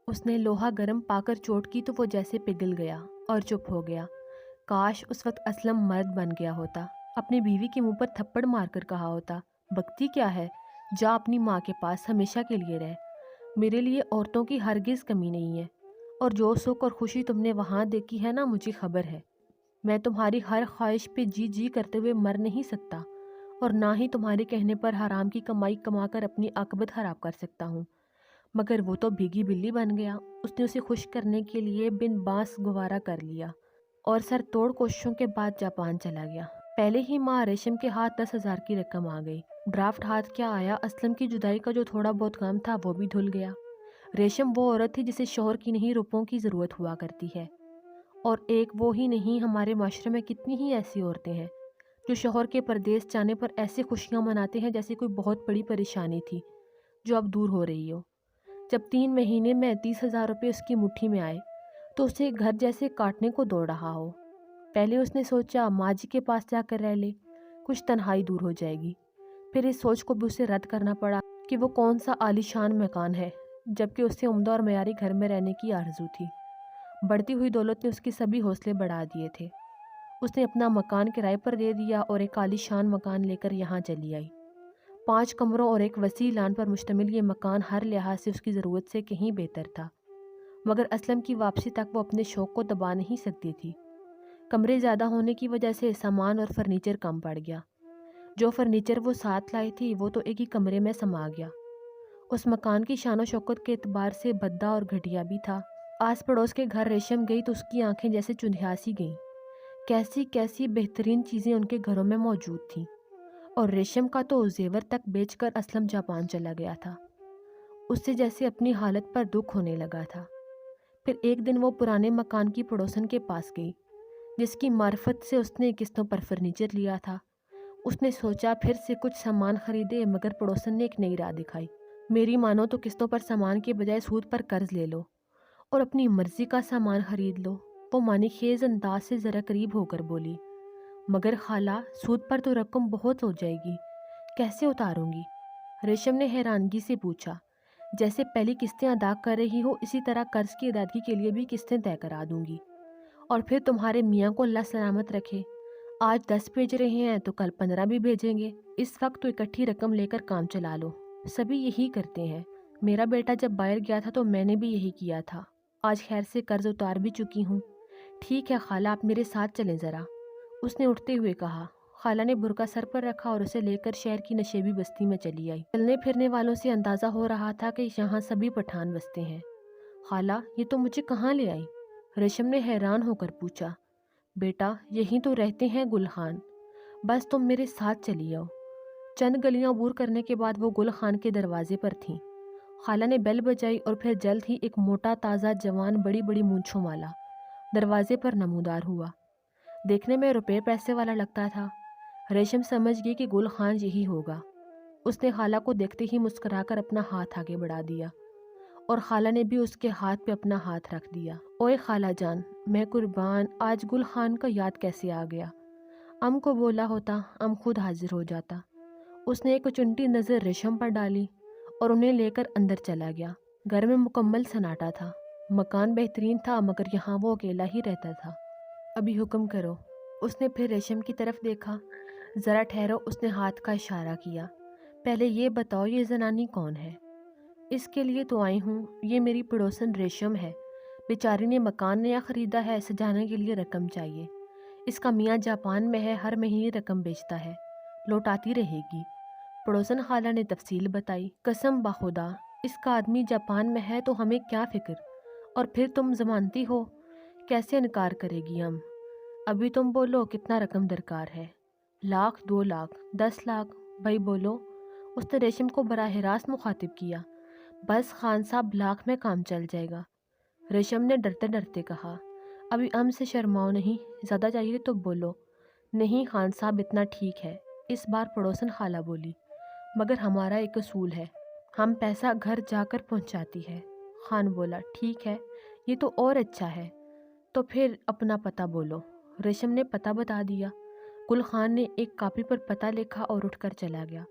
A: اس نے لوہا گرم پا کر چوٹ کی تو وہ جیسے پگھل گیا اور چپ ہو گیا۔ کاش اس وقت اسلم مرد بن گیا ہوتا، اپنی بیوی کے منہ پر تھپڑ مار کر کہا ہوتا، بکتی کیا ہے، جا اپنی ماں کے پاس ہمیشہ کے لیے رہ، میرے لیے عورتوں کی ہرگز کمی نہیں ہے، اور جو سکھ اور خوشی تم نے وہاں دیکھی ہے نا، مجھے خبر ہے، میں تمہاری ہر خواہش پہ جی جی کرتے ہوئے مر نہیں سکتا، اور نہ ہی تمہارے کہنے پر حرام کی کمائی کما کر اپنی عاقبت خراب کر سکتا ہوں، مگر وہ تو بھیگی بلی بن گیا، اس نے اسے خوش کرنے کے لیے بن بانس گوارا کر لیا اور سر توڑ کوششوں کے بعد جاپان چلا گیا۔ پہلے ہی ماں ریشم کے ہاتھ 10,000 کی رقم آ گئی، ڈرافٹ ہاتھ کیا آیا، اسلم کی جدائی کا جو تھوڑا بہت کام تھا وہ بھی دھل گیا۔ ریشم وہ عورت تھی جسے شوہر کی نہیں روپوں کی ضرورت ہوا کرتی ہے، اور ایک وہ ہی نہیں، ہمارے معاشرے میں کتنی ہی ایسی عورتیں ہیں جو شوہر کے پردیس جانے پر ایسے خوشیاں مناتے ہیں جیسے کوئی بہت بڑی پریشانی تھی جو اب دور ہو رہی ہو۔ جب 3 مہینے میں 30,000 روپے اس کی مٹھی میں آئے تو اسے گھر جیسے کاٹنے کو دوڑ رہا ہو۔ پہلے اس نے سوچا ماں جی کے پاس جا کر رہ لے، کچھ تنہائی دور ہو جائے گی، پھر اس سوچ کو بھی اسے رد کرنا پڑا کہ وہ کون سا عالی شان مکان ہے، جبکہ اسے عمدہ اور معیاری گھر میں رہنے کی آرزو تھی۔ بڑھتی ہوئی دولت نے اس کے سبھی حوصلے بڑھا دیے تھے۔ اس نے اپنا مکان کرائے پر دے دیا اور ایک عالی شان مکان لے کر یہاں چلی آئی۔ 5 کمروں اور ایک وسیع لان پر مشتمل یہ مکان ہر لحاظ سے اس کی ضرورت سے کہیں بہتر تھا، مگر اسلم کی واپسی تک وہ اپنے شوق کو دبا نہیں سکتی تھی۔ کمرے زیادہ ہونے کی وجہ سے سامان اور فرنیچر کم پڑ گیا، جو فرنیچر وہ ساتھ لائی تھی وہ تو ایک ہی کمرے میں سما گیا۔ اس مکان کی شان و شوکت کے اعتبار سے بھدا اور گھٹیا بھی تھا۔ آس پڑوس کے گھر ریشم گئی تو اس کی آنکھیں جیسے چندھیاسی گئیں، کیسی کیسی بہترین چیزیں ان کے گھروں میں موجود تھیں، اور ریشم کا تو زیور تک بیچ کر اسلم جاپان چلا گیا تھا۔ اس سے جیسے اپنی حالت پر دکھ ہونے لگا تھا۔ پھر ایک دن وہ پرانے مکان کی پڑوسن کے پاس گئی جس کی معرفت سے اس نے قسطوں پر فرنیچر لیا تھا۔ اس نے سوچا پھر سے کچھ سامان خریدے، مگر پڑوسن نے ایک نئی راہ دکھائی، میری مانو تو قسطوں پر سامان کے بجائے سود پر قرض لے لو اور اپنی مرضی کا سامان خرید لو۔ وہ معنی خیز انداز سے ذرا قریب ہو کر بولی، مگر خالہ سود پر تو رقم بہت ہو جائے گی، کیسے اتاروں گی؟ ریشم نے حیرانگی سے پوچھا۔ جیسے پہلی قسطیں ادا کر رہی ہو اسی طرح قرض کی ادائیگی کے لیے بھی قسطیں طے کرا دوں گی، اور پھر تمہارے میاں کو اللہ سلامت رکھے، آج 10 بھیج رہے ہیں تو کل 15 بھی بھیجیں گے، اس وقت تو اکٹھی رقم لے کر کام چلا لو۔ سبھی یہی کرتے ہیں، میرا بیٹا جب باہر گیا تھا تو میں نے بھی یہی کیا تھا، آج خیر سے قرض اتار بھی چکی ہوں۔ ٹھیک ہے خالہ، آپ میرے ساتھ چلیں ذرا، اس نے اٹھتے ہوئے کہا۔ خالہ نے برقع سر پر رکھا اور اسے لے کر شہر کی نشیبی بستی میں چلی آئی۔ چلنے پھرنے والوں سے اندازہ ہو رہا تھا کہ یہاں سبھی پٹھان بستے ہیں۔ خالہ یہ تو مجھے کہاں لے آئی؟ ریشم نے حیران ہو کر پوچھا۔ بیٹا یہیں تو رہتے ہیں گل خان، بس تم میرے ساتھ چلی آؤ۔ چند گلیاں عبور کرنے کے بعد وہ گل خان کے دروازے پر تھیں۔ خالہ نے بیل بجائی اور پھر جلد ہی ایک موٹا تازہ جوان بڑی بڑی مونچھوں والا دروازے پر نمودار ہوا۔ دیکھنے میں روپے پیسے والا لگتا تھا۔ ریشم سمجھ گئی کہ گل خان یہی ہوگا۔ اس نے خالہ کو دیکھتے ہی مسکرا کر اپنا ہاتھ آگے بڑھا دیا، اور خالہ نے بھی اس کے ہاتھ پہ اپنا ہاتھ رکھ دیا۔ اوئے خالہ جان، میں قربان، آج گل خان کا یاد کیسے آ گیا؟ ام کو بولا ہوتا، ام خود حاضر ہو جاتا۔ اس نے ایک چنٹی نظر ریشم پر ڈالی اور انہیں لے کر اندر چلا گیا۔ گھر میں مکمل سناٹا تھا، مکان بہترین تھا مگر یہاں وہ اکیلا ہی رہتا تھا۔ ابھی حکم کرو، اس نے پھر ریشم کی طرف دیکھا۔ ذرا ٹھہرو، اس نے ہاتھ کا اشارہ کیا۔ پہلے یہ بتاؤ یہ زنانی کون ہے؟ اس کے لیے تو آئی ہوں، یہ میری پڑوسن ریشم ہے، بیچاری نے مکان نیا خریدا ہے، سجانے کے لیے رقم چاہیے، اس کا میاں جاپان میں ہے، ہر مہینے رقم بیچتا ہے، لوٹاتی رہے گی۔ پڑوسن خالہ نے تفصیل بتائی۔ قسم بخدا، اس کا آدمی جاپان میں ہے تو ہمیں کیا فکر، اور پھر تم ضمانتی ہو، کیسے انکار کرے گی ہم؟ ابھی تم بولو کتنا رقم درکار ہے؟ 1,00,000، 2,00,000، 10,00,000، بھائی بولو، اس نے ریشم کو براہ راست مخاطب کیا۔ بس خان صاحب، 1,00,000 میں کام چل جائے گا، ریشم نے ڈرتے ڈرتے کہا۔ ابھی ہم سے شرماؤ نہیں، زیادہ چاہیے تو بولو۔ نہیں خان صاحب، اتنا ٹھیک ہے، اس بار پڑوسن خالہ بولی، مگر ہمارا ایک اصول ہے، ہم پیسہ گھر جا کر پہنچاتی ہے۔ خان بولا، ٹھیک ہے، یہ تو اور اچھا ہے، تو پھر اپنا پتہ بولو۔ ریشم نے پتہ بتا دیا۔ گل خان نے ایک کاپی پر پتہ لکھا اور اٹھ کر چلا گیا۔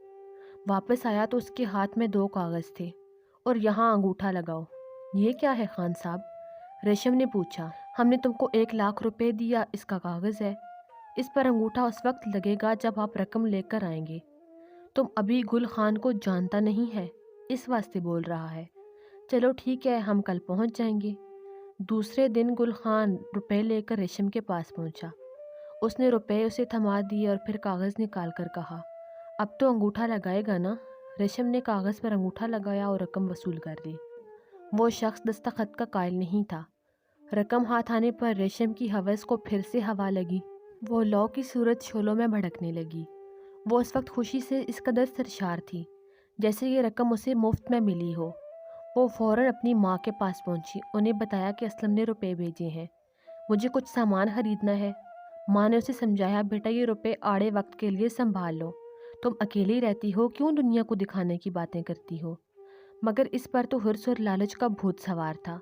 A: واپس آیا تو اس کے ہاتھ میں 2 کاغذ تھے، اور یہاں انگوٹھا لگاؤ۔ یہ کیا ہے خان صاحب؟ ریشم نے پوچھا۔ ہم نے تم کو 1 لاکھ روپے دیا، اس کا کاغذ ہے، اس پر انگوٹھا اس وقت لگے گا جب آپ رقم لے کر آئیں گے۔ تم ابھی گل خان کو جانتا نہیں ہے، اس واسطے بول رہا ہے۔ چلو ٹھیک ہے، ہم کل پہنچ جائیں گے۔ دوسرے دن گل خان روپے لے کر ریشم کے پاس پہنچا۔ اس نے روپے اسے تھما دیے اور پھر کاغذ نکال کر کہا، اب تو انگوٹھا لگائے گا نا؟ ریشم نے کاغذ پر انگوٹھا لگایا اور رقم وصول کر لی۔ وہ شخص دستخط کا قائل نہیں تھا۔ رقم ہاتھ آنے پر ریشم کی ہوس کو پھر سے ہوا لگی۔ وہ لو کی صورت شعلوں میں بھڑکنے لگی۔ وہ اس وقت خوشی سے اس قدر سرشار تھی جیسے یہ رقم اسے مفت میں ملی ہو۔ وہ فوراً اپنی ماں کے پاس پہنچی، انہیں بتایا کہ اسلم نے روپے بھیجے ہیں، مجھے کچھ سامان خریدنا ہے۔ ماں نے اسے سمجھایا، بیٹا یہ روپے آڑے وقت کے لیے سنبھال لو، تم اکیلی رہتی ہو، کیوں دنیا کو دکھانے کی باتیں کرتی ہو؟ مگر اس پر تو حرص اور لالچ کا بھوت سوار تھا۔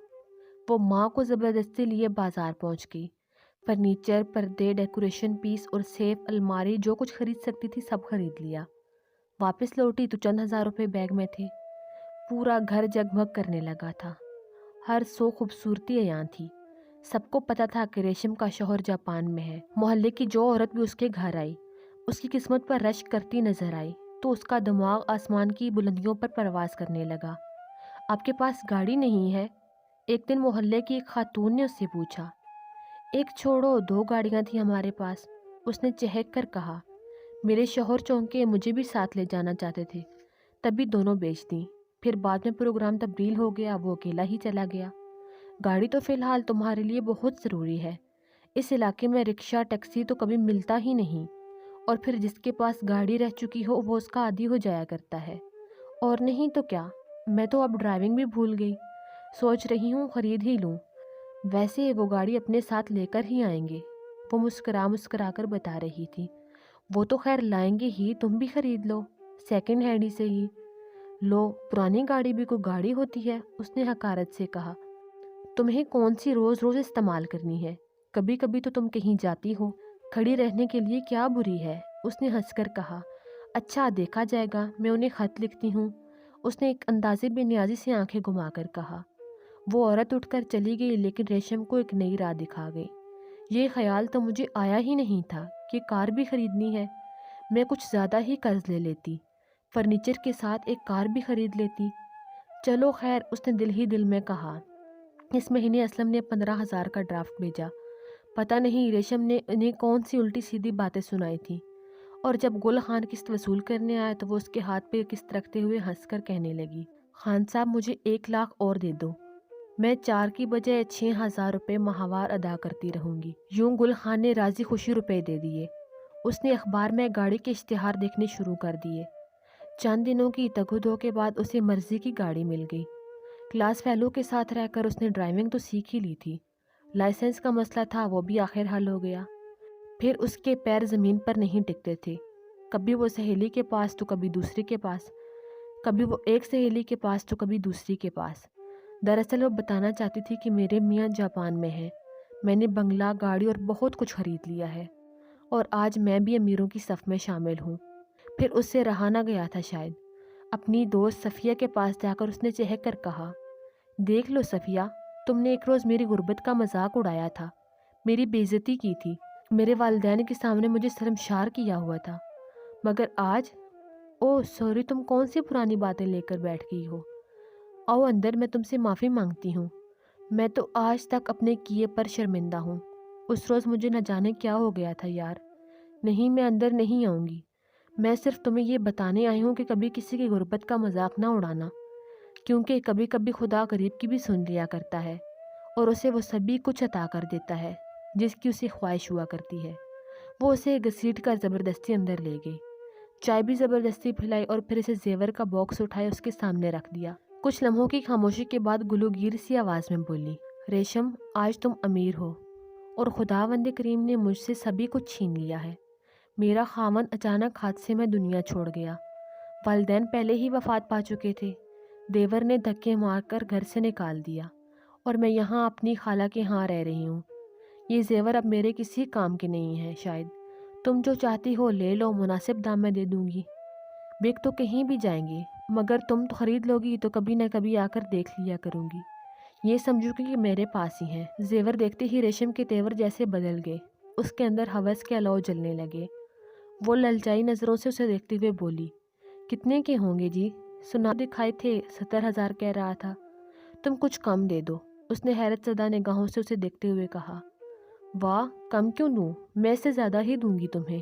A: وہ ماں کو زبردستی لیے بازار پہنچ گئی۔ فرنیچر، پردے، ڈیکوریشن پیس اور سیف، الماری، جو کچھ خرید سکتی تھی سب خرید لیا۔ واپس لوٹی تو چند ہزار روپے بیگ میں تھے۔ پورا گھر جگمگ کرنے لگا تھا، ہر سو خوبصورتی عیاں تھی۔ سب کو پتا تھا کہ ریشم کا شوہر جاپان میں ہے۔ محلے کی جو عورت بھی اس کے گھر آئی، اس کی قسمت پر رشک کرتی نظر آئی تو اس کا دماغ آسمان کی بلندیوں پر پرواز کرنے لگا۔ آپ کے پاس گاڑی نہیں ہے؟ ایک دن محلے کی ایک خاتون نے اس سے پوچھا۔ ایک چھوڑو، 2 گاڑیاں تھیں ہمارے پاس، اس نے چہک کر کہا۔ میرے شوہر چونکے مجھے بھی ساتھ لے جانا چاہتے تھے، تبھی دونوں بیچ دیں، پھر بعد میں پروگرام تبدیل ہو گیا، وہ اکیلا ہی چلا گیا۔ گاڑی تو فی الحال تمہارے لیے بہت ضروری ہے، اس علاقے میں رکشہ ٹیکسی تو کبھی ملتا ہی نہیں، اور پھر جس کے پاس گاڑی رہ چکی ہو وہ اس کا عادی ہو جایا کرتا ہے۔ اور نہیں تو کیا، میں تو اب ڈرائیونگ بھی بھول گئی، سوچ رہی ہوں خرید ہی لوں۔ ویسے وہ گاڑی اپنے ساتھ لے کر ہی آئیں گے، وہ مسکرا کر بتا رہی تھی۔ وہ تو خیر لائیں گے ہی، تم بھی خرید لو، سیکنڈ ہینڈ ہی سے ہی۔ لو، پرانی گاڑی بھی کوئی گاڑی ہوتی ہے، اس نے حقارت سے کہا۔ تمہیں کون سی روز روز استعمال کرنی ہے؟ کبھی کبھی تو تم کہیں جاتی ہو، کھڑی رہنے کے لیے کیا بری ہے؟ اس نے ہنس کر کہا۔ اچھا دیکھا جائے گا، میں انہیں خط لکھتی ہوں، اس نے ایک اندازے بے نیازی سے آنکھیں گھما کر کہا۔ وہ عورت اٹھ کر چلی گئی، لیکن ریشم کو ایک نئی راہ دکھا گئی۔ یہ خیال تو مجھے آیا ہی نہیں تھا کہ کار بھی خریدنی ہے، میں کچھ زیادہ ہی قرض لے لیتی، فرنیچر کے ساتھ ایک کار بھی خرید لیتی۔ چلو خیر، اس نے دل ہی دل میں کہا۔ اس مہینے اسلم نے 15,000 کا ڈرافٹ بھیجا۔ پتہ نہیں ریشم نے انہیں کون سی الٹی سیدھی باتیں سنائی تھیں، اور جب گل خان قسط وصول کرنے آیا تو وہ اس کے ہاتھ پہ قسط رکھتے ہوئے ہنس کر کہنے لگی، خان صاحب مجھے 1 لاکھ اور دے دو، میں 4 کی بجائے 6,000 روپے ماہوار ادا کرتی رہوں گی۔ یوں گل خان نے راضی خوشی روپے دے دیے۔ اس نے اخبار میں گاڑی کے اشتہار دیکھنے شروع کر دیے۔ چند دنوں کی تگودو کے بعد اسے مرضی کی گاڑی مل گئی۔ کلاس فیلو کے ساتھ رہ کر اس نے ڈرائیونگ تو سیکھ ہی لی تھی، لائسنس کا مسئلہ تھا وہ بھی آخر حل ہو گیا۔ پھر اس کے پیر زمین پر نہیں ٹکتے تھے، کبھی وہ سہیلی کے پاس تو کبھی دوسری کے پاس، کبھی وہ ایک سہیلی کے پاس تو کبھی دوسری کے پاس۔ دراصل وہ بتانا چاہتی تھی کہ میرے میاں جاپان میں ہیں، میں نے بنگلہ، گاڑی اور بہت کچھ خرید لیا ہے، اور آج میں بھی امیروں کی صف میں شامل ہوں۔ پھر اس سے رہا نہ گیا تھا شاید۔ اپنی دوست صفیہ کے پاس جا کر اس نے چہک کر کہا، دیکھ لو صفیہ، تم نے ایک روز میری غربت کا مذاق اڑایا تھا، میری بے عزتی کی تھی، میرے والدین کے سامنے مجھے شرمسار کیا ہوا تھا، مگر آج، اوہ سوری، تم کون سی پرانی باتیں لے کر بیٹھ گئی ہو؟ آؤ اندر، میں تم سے معافی مانگتی ہوں، میں تو آج تک اپنے کیے پر شرمندہ ہوں، اس روز مجھے نہ جانے کیا ہو گیا تھا یار۔ نہیں، میں اندر نہیں آؤں گی، میں صرف تمہیں یہ بتانے آئی ہوں کہ کبھی کسی کی غربت کا مذاق نہ اڑانا، کیونکہ کبھی کبھی خدا غریب کی بھی سن لیا کرتا ہے، اور اسے وہ سبھی کچھ عطا کر دیتا ہے جس کی اسے خواہش ہوا کرتی ہے۔ وہ اسے گھسیٹ کر زبردستی اندر لے گئی، چائے بھی زبردستی پلائی اور پھر اسے زیور کا باکس اٹھائے اس کے سامنے رکھ دیا۔ کچھ لمحوں کی خاموشی کے بعد گلوگیر سی آواز میں بولی، ریشم آج تم امیر ہو، اور خداوند کریم نے مجھ سے سبھی کچھ چھین لیا ہے۔ میرا خاوند اچانک حادثے میں دنیا چھوڑ گیا، والدین پہلے ہی وفات پا چکے تھے، دیور نے دھکے مار کر گھر سے نکال دیا، اور میں یہاں اپنی خالہ کے ہاں رہ رہی ہوں۔ یہ زیور اب میرے کسی کام کے نہیں ہیں، شاید تم جو چاہتی ہو لے لو، مناسب دام میں دے دوں گی، بک تو کہیں بھی جائیں گے، مگر تم خرید لو گی تو کبھی نہ کبھی آ کر دیکھ لیا کروں گی، یہ سمجھو کہ یہ میرے پاس ہی ہیں۔ زیور دیکھتے ہی ریشم کے تیور جیسے بدل گئے، اس کے اندر ہوس کے الاؤ جلنے لگے۔ وہ للچائی نظروں سے اسے دیکھتے ہوئے بولی، کتنے کے ہوں گے جی؟ سنا دکھائے تھے 70,000 کہہ رہا تھا، تم کچھ کم دے دو۔ اس نے حیرت زدہ نگاہوں سے اسے دیکھتے ہوئے کہا، واہ، کم کیوں دوں؟ میں اس سے زیادہ ہی دوں گی تمہیں۔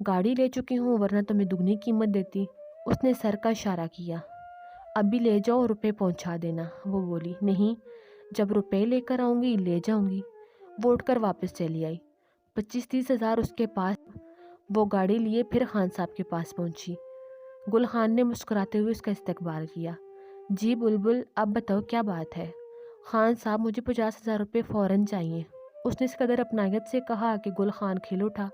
A: گاڑی لے چکی ہوں ورنہ تمہیں دگنی قیمت دیتی۔ اس نے سر کا اشارہ کیا۔ ابھی لے جاؤ، روپے پہنچا دینا۔ وہ بولی، نہیں، جب روپے لے کر آؤں گی لے جاؤں گی۔ وہ اٹھ کر واپس چلی آئی۔ 25-30 ہزار اس کے پاس۔ وہ گاڑی لیے پھر خان صاحب کے پاس پہنچی۔ گل خان نے مسکراتے ہوئے اس کا استقبال کیا۔ جی بلبل، اب بتاؤ کیا بات ہے؟ خان صاحب، مجھے 50,000 روپے فوراً چاہیے۔ اس نے اس قدر اپنائیت سے کہا کہ گل خان کھل اٹھا۔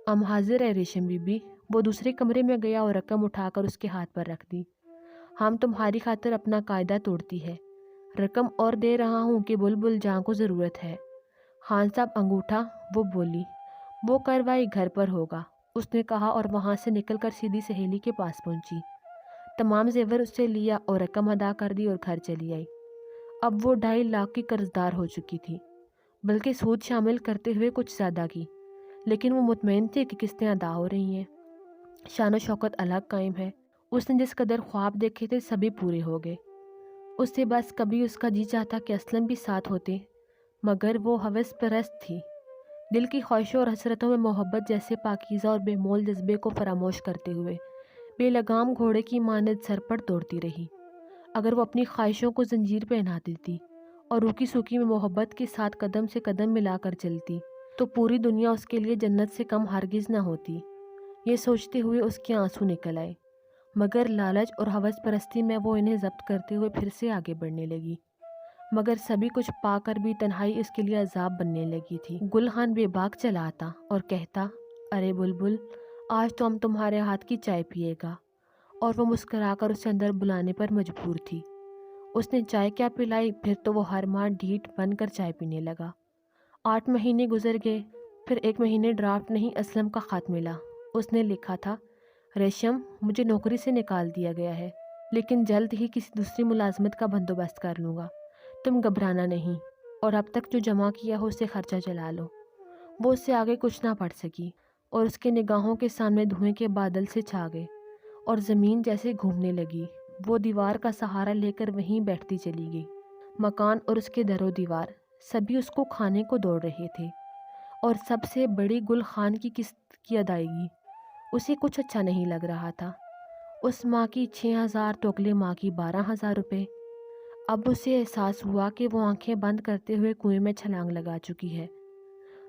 A: ہم حاضر ہے ریشم بی بی۔ وہ دوسرے کمرے میں گیا اور رقم اٹھا کر اس کے ہاتھ پر رکھ دی۔ ہم تمہاری خاطر اپنا قاعدہ توڑتی ہے، رقم اور دے رہا ہوں کہ بلبل جان کو ضرورت ہے۔ خان صاحب انگوٹھا۔ وہ بولی، وہ کارروائی گھر پر ہوگا، اس نے کہا اور وہاں سے نکل کر سیدھی سہیلی کے پاس پہنچی۔ تمام زیور اس سے لیا اور رقم ادا کر دی اور گھر چلی آئی۔ اب وہ 2.5 لاکھ کی قرض دار ہو چکی تھی، بلکہ سود شامل کرتے ہوئے کچھ زیادہ کی، لیکن وہ مطمئن تھی کہ قسطیں ادا ہو رہی ہیں۔ شان و شوکت الگ قائم ہے۔ اس نے جس قدر خواب دیکھے تھے سبھی پورے ہو گئے۔ اس سے بس کبھی اس کا جی چاہتا کہ اسلم بھی ساتھ ہوتے، مگر وہ ہوس پرست تھی۔ دل کی خواہشوں اور حسرتوں میں محبت جیسے پاکیزہ اور بے مول جذبے کو فراموش کرتے ہوئے بے لگام گھوڑے کی مانند سر پر دوڑتی رہی۔ اگر وہ اپنی خواہشوں کو زنجیر پہنا دیتی اور روکی سوکی میں محبت کے ساتھ قدم سے قدم ملا کر چلتی تو پوری دنیا اس کے لیے جنت سے کم ہرگز نہ ہوتی۔ یہ سوچتے ہوئے اس کے آنسو نکل آئے، مگر لالچ اور ہوس پرستی میں وہ انہیں ضبط کرتے ہوئے پھر سے آگے بڑھنے لگی۔ مگر سبھی کچھ پا کر بھی تنہائی اس کے لیے عذاب بننے لگی تھی۔ گل خان بے باک چلا آتا اور کہتا، ارے بلبل، آج تو ہم تمہارے ہاتھ کی چائے پیے گا، اور وہ مسکرا کر اسے اندر بلانے پر مجبور تھی۔ اس نے چائے کیا پلائی، پھر تو وہ ہر ماہ ڈھیٹ بن کر چائے پینے لگا۔ 8 مہینے گزر گئے، پھر 1 مہینے ڈرافٹ نہیں اسلم کا خط ملا۔ اس نے لکھا تھا، ریشم، مجھے نوکری سے نکال دیا گیا ہے، لیکن جلد ہی کسی دوسری ملازمت کا بندوبست کر لوں گا، تم گھبرانا نہیں، اور اب تک جو جمع کیا ہو اسے خرچہ چلا لو۔ وہ اس سے آگے کچھ نہ پڑھ سکی، اور اس کے نگاہوں کے سامنے دھوئیں کے بادل سے چھا گئے اور زمین جیسے گھومنے لگی۔ وہ دیوار کا سہارا لے کر وہیں بیٹھتی چلی گئی۔ مکان اور اس کے در و دیوار سبھی اس کو کھانے کو دوڑ رہے تھے، اور سب سے بڑی گل خان کی قسط کی ادائیگی۔ اسے کچھ اچھا نہیں لگ رہا تھا۔ اس ماہ کی 6,000 تو اگلے ماہ کی 12,000 روپے۔ اب اسے احساس ہوا کہ وہ آنکھیں بند کرتے ہوئے کنویں میں چھلانگ لگا چکی ہے۔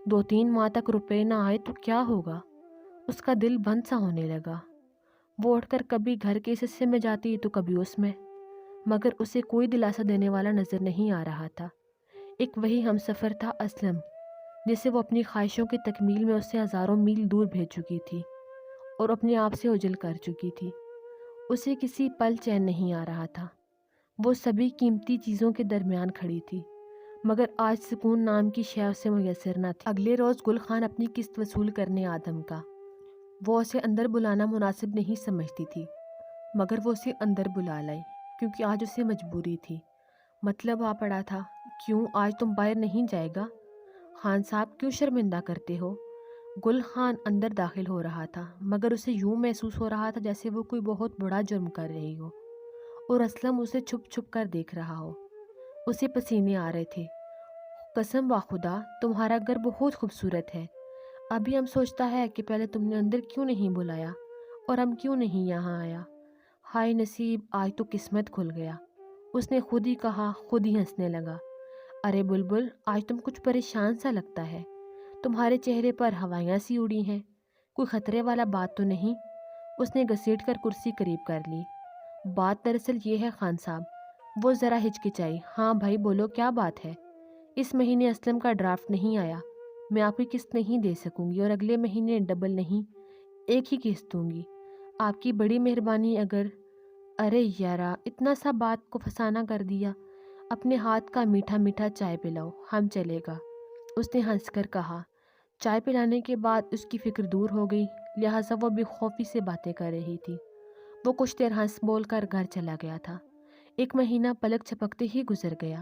A: 2-3 ماہ تک روپے نہ آئے تو کیا ہوگا؟ اس کا دل بند سا ہونے لگا۔ وہ اٹھ کر کبھی گھر کے اس حصے میں جاتی تو کبھی اس میں، مگر اسے کوئی دلاسا دینے والا نظر نہیں آ رہا تھا۔ ایک وہی ہم سفر تھا اسلم، جسے وہ اپنی خواہشوں کی تکمیل میں اسے ہزاروں میل دور بھیج چکی تھی اور اپنے آپ سے اوجھل کر چکی تھی۔ اسے کسی پل چین نہیں آ رہا تھا۔ وہ سبھی قیمتی چیزوں کے درمیان کھڑی تھی، مگر آج سکون نام کی شے اسے میسر نہ تھی۔ اگلے روز گل خان اپنی قسط وصول کرنے آدم کا۔ وہ اسے اندر بلانا مناسب نہیں سمجھتی تھی، مگر وہ اسے اندر بلا لائی، کیونکہ آج اسے مجبوری تھی۔ مطلب آ پڑا تھا، کیوں آج تم باہر نہیں جائے گا؟ خان صاحب، کیوں شرمندہ کرتے ہو؟ گل خان اندر داخل ہو رہا تھا، مگر اسے یوں محسوس ہو رہا تھا جیسے وہ کوئی بہت بڑا جرم کر رہی ہو، اور اسلم اسے چھپ چھپ کر دیکھ رہا ہو۔ اسے پسینے آ رہے تھے۔ قسم با خدا، تمہارا گھر بہت خوبصورت ہے۔ ابھی ہم سوچتا ہے کہ پہلے تم نے اندر کیوں نہیں بلایا، اور ہم کیوں نہیں یہاں آیا۔ ہائے نصیب، آج تو قسمت کھل گیا۔ اس نے خود ہی کہا، خود ہی ہنسنے لگا۔ ارے بلبل، آج تم کچھ پریشان سا لگتا ہے، تمہارے چہرے پر ہوائیاں سی اڑی ہیں، کوئی خطرے والا بات تو نہیں؟ اس نے گھسیٹ کر کرسی قریب کر لی۔ بات دراصل یہ ہے خان صاحب۔ وہ ذرا ہچکچائی۔ ہاں بھائی بولو، کیا بات ہے؟ اس مہینے اسلم کا ڈرافٹ نہیں آیا، میں آپ کی قسط نہیں دے سکوں گی، اور اگلے مہینے ڈبل نہیں، ایک ہی قسط دوں گی۔ آپ کی بڑی مہربانی اگر… ارے یارا، اتنا سا بات کو فسانہ کر دیا۔ اپنے ہاتھ کا میٹھا میٹھا چائے پلاؤ، ہم چلے گا، اس نے ہنس کر کہا۔ چائے پلانے کے بعد اس کی فکر دور ہو گئی، لہٰذا وہ بے خوفی سے باتیں کر رہی تھی۔ وہ کچھ دیر ہنس بول کر گھر چلا گیا تھا۔ 1 مہینہ پلک چھپکتے ہی گزر گیا۔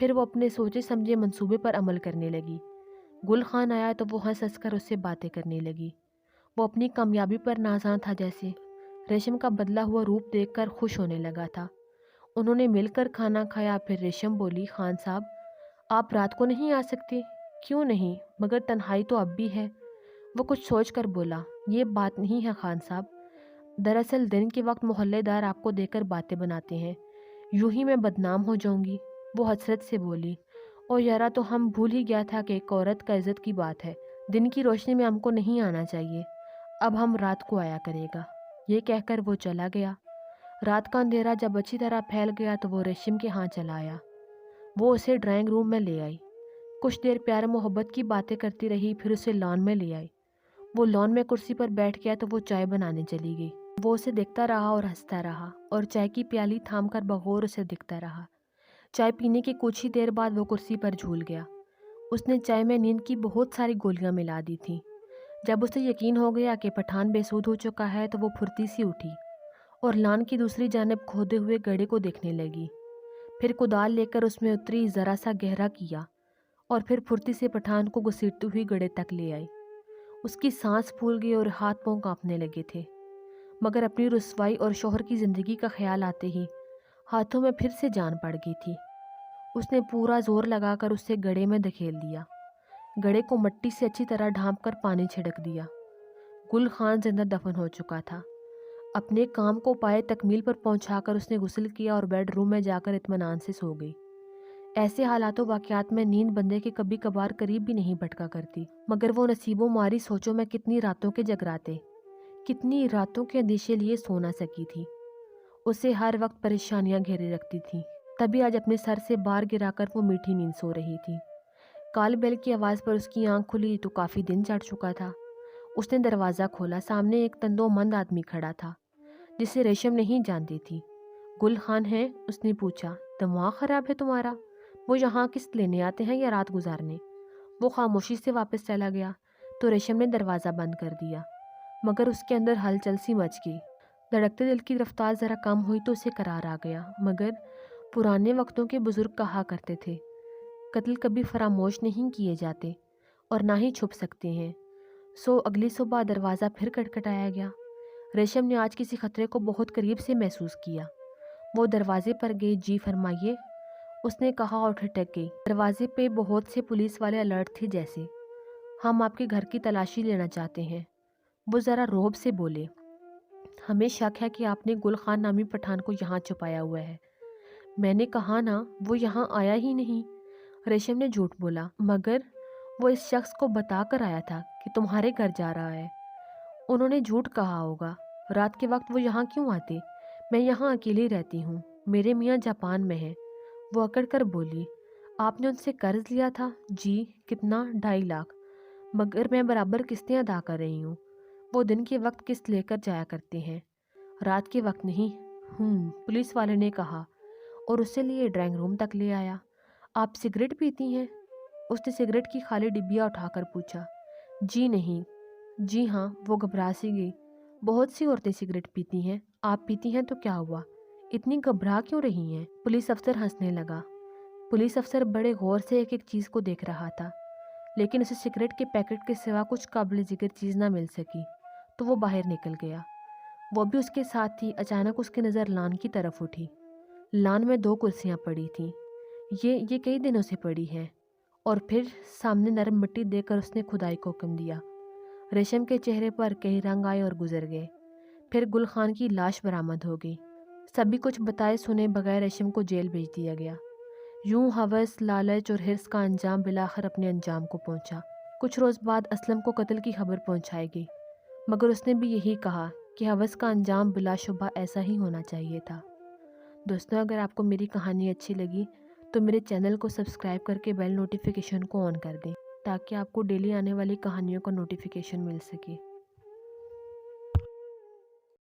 A: پھر وہ اپنے سوچے سمجھے منصوبے پر عمل کرنے لگی۔ گل خان آیا تو وہ ہنس ہنس کر اس سے باتیں کرنے لگی۔ وہ اپنی کامیابی پر نازاں تھا، جیسے ریشم کا بدلا ہوا روپ دیکھ کر خوش ہونے لگا تھا۔ انہوں نے مل کر کھانا کھایا۔ پھر ریشم بولی، خان صاحب آپ رات کو نہیں آ سکتے؟ کیوں نہیں؟ مگر تنہائی تو اب بھی ہے۔ وہ کچھ سوچ کر بولا، یہ بات نہیں ہے خان صاحب، دراصل دن کے وقت محلے دار آپ کو دیکھ کر باتیں بناتے ہیں، یوں ہی میں بدنام ہو جاؤں گی۔ وہ حسرت سے بولی، او یارا، تو ہم بھول ہی گیا تھا کہ ایک عورت کا عزت کی بات ہے، دن کی روشنی میں ہم کو نہیں آنا چاہیے، اب ہم رات کو آیا کرے گا۔ یہ کہہ کر وہ چلا گیا۔ رات کا اندھیرا جب اچھی طرح پھیل گیا تو وہ ریشم کے ہاں چلا آیا۔ وہ اسے ڈرائنگ روم میں لے آئی، کچھ دیر پیار محبت کی باتیں کرتی رہی، پھر اسے لان میں لے آئی۔ وہ لان میں کرسی پر بیٹھ گیا تو وہ چائے بنانے چلی گئی۔ وہ اسے دیکھتا رہا اور ہنستا رہا، اور چائے کی پیالی تھام کر بغور اسے دیکھتا رہا۔ چائے پینے کی کچھ ہی دیر بعد وہ کرسی پر جھول گیا۔ اس نے چائے میں نیند کی بہت ساری گولیاں ملا دی تھیں۔ جب اسے یقین ہو گیا کہ پٹھان بے سود ہو چکا ہے تو وہ پھرتی سی اٹھی اور لان کی دوسری جانب کھودے ہوئے گڑھے کو دیکھنے لگی۔ پھر کدال لے کر اس میں اتری، ذرا سا گہرا کیا، اور پھر پھرتی سے پٹھان کو گھسیٹتی ہوئی گڑھے تک لے آئی۔ اس کی سانس پھول گئی اور ہاتھ پاؤں کانپنے لگے تھے، مگر اپنی رسوائی اور شوہر کی زندگی کا خیال آتے ہی ہاتھوں میں پھر سے جان پڑ گئی تھی۔ اس نے پورا زور لگا کر اسے گڑھے میں دھکیل دیا، گڑھے کو مٹی سے اچھی طرح ڈھانپ کر پانی چھڑک دیا۔ گل خان زندہ دفن ہو چکا تھا۔ اپنے کام کو پائے تکمیل پر پہنچا کر اس نے غسل کیا اور بیڈ روم میں جا کر اطمینان سے سو گئی۔ ایسے حالات و واقعات میں نیند بندے کے کبھی کبھار قریب بھی نہیں بھٹکا کرتی، مگر وہ نصیب و ماری سوچوں میں کتنی راتوں کے جگراتے، کتنی راتوں کے اندیشے لیے سو نہ سکی تھی۔ اسے ہر وقت پریشانیاں گھیرے رکھتی تھیں۔ تبھی آج اپنے سر سے بار گرا کر وہ میٹھی نیند سو رہی تھی۔ کال بیل کی آواز پر اس کی آنکھ کھلی تو کافی دن چڑھ چکا تھا۔ اس نے دروازہ کھولا۔ سامنے ایک تندو مند آدمی کھڑا تھا جسے ریشم نہیں جانتی تھی۔ گل خان ہیں؟ اس نے پوچھا۔ دماغ خراب ہے تمہارا؟ وہ یہاں قسط لینے آتے ہیں یا رات گزارنے؟ وہ خاموشی سے واپس چلا گیا تو ریشم نے دروازہ بند کر دیا، مگر اس کے اندر ہلچل سی مچ گئی۔ دھڑکتے دل کی رفتار ذرا کم ہوئی تو اسے قرار آ گیا، مگر پرانے وقتوں کے بزرگ کہا کرتے تھے، قتل کبھی فراموش نہیں کیے جاتے اور نہ ہی چھپ سکتے ہیں۔ سو اگلی صبح دروازہ پھر کھٹکھٹایا گیا۔ ریشم نے آج کسی خطرے کو بہت قریب سے محسوس کیا۔ وہ دروازے پر گئی۔ جی فرمائیے، اس نے کہا اور ٹھٹک گئی۔ دروازے پہ بہت سے پولیس والے الرٹ تھے، جیسے ہم آپ کے گھر کی تلاشی لینا چاہتے ہیں۔ وہ ذرا رعب سے بولے، ہمیں شک ہے کہ آپ نے گل خان نامی پٹھان کو یہاں چھپایا ہوا ہے۔ میں نے کہا نا، وہ یہاں آیا ہی نہیں۔ ریشم نے جھوٹ بولا، مگر وہ اس شخص کو بتا کر آیا تھا کہ تمہارے گھر جا رہا ہے۔ انہوں نے جھوٹ کہا ہوگا۔ رات کے وقت وہ یہاں کیوں آتے؟ میں یہاں اکیلی رہتی ہوں، میرے میاں جاپان میں ہیں۔ وہ اکڑ کر بولی، آپ نے ان سے قرض لیا تھا؟ جی۔ کتنا؟ 2.5 لاکھ، مگر میں برابر قسطیں ادا کر رہی ہوں۔ وہ دن کے وقت قسط لے کر جایا کرتے ہیں، رات کے وقت نہیں۔ پولیس والے نے کہا اور اسے لیے ڈرائنگ روم تک لے آیا۔ آپ سگریٹ پیتی ہیں؟ اس نے سگریٹ کی خالی ڈبیا اٹھا کر پوچھا۔ جی نہیں۔ جی ہاں۔ وہ گھبرا سی گئی۔ بہت سی عورتیں سگریٹ پیتی ہیں، آپ پیتی ہیں تو کیا ہوا؟ اتنی گھبرا کیوں رہی ہیں؟ پولیس افسر ہنسنے لگا۔ پولیس افسر بڑے غور سے ایک ایک چیز کو دیکھ رہا تھا، لیکن اسے سگریٹ کے پیکٹ کے سوا کچھ قابل ذکر چیز نہ مل سکی تو وہ باہر نکل گیا۔ وہ بھی اس کے ساتھ تھی۔ اچانک اس کی نظر لان کی طرف اٹھی۔ لان میں 2 کرسیاں پڑی تھیں۔ یہ کئی دنوں سے پڑی ہیں۔ اور پھر سامنے نرم مٹی دے کر اس نے کھدائی کو حکم دیا۔ ریشم کے چہرے پر کئی رنگ آئے اور گزر گئے۔ پھر گل خان کی لاش برآمد ہو گئی۔ سبھی کچھ بتائے سنے بغیر ریشم کو جیل بھیج دیا گیا۔ یوں ہوس، لالچ اور حرص کا انجام بالآخر اپنے انجام کو پہنچا۔ کچھ روز بعد اسلم کو قتل کی خبر پہنچائی گئی، مگر اس نے بھی یہی کہا کہ ہوس کا انجام بلا شبہ ایسا ہی ہونا چاہیے تھا۔ دوستوں، اگر آپ کو میری کہانی اچھی لگی تو میرے چینل کو سبسکرائب کر کے بیل نوٹیفیکیشن کو آن کر دیں، تاکہ آپ کو ڈیلی آنے والی کہانیوں کا نوٹیفیکیشن مل سکے۔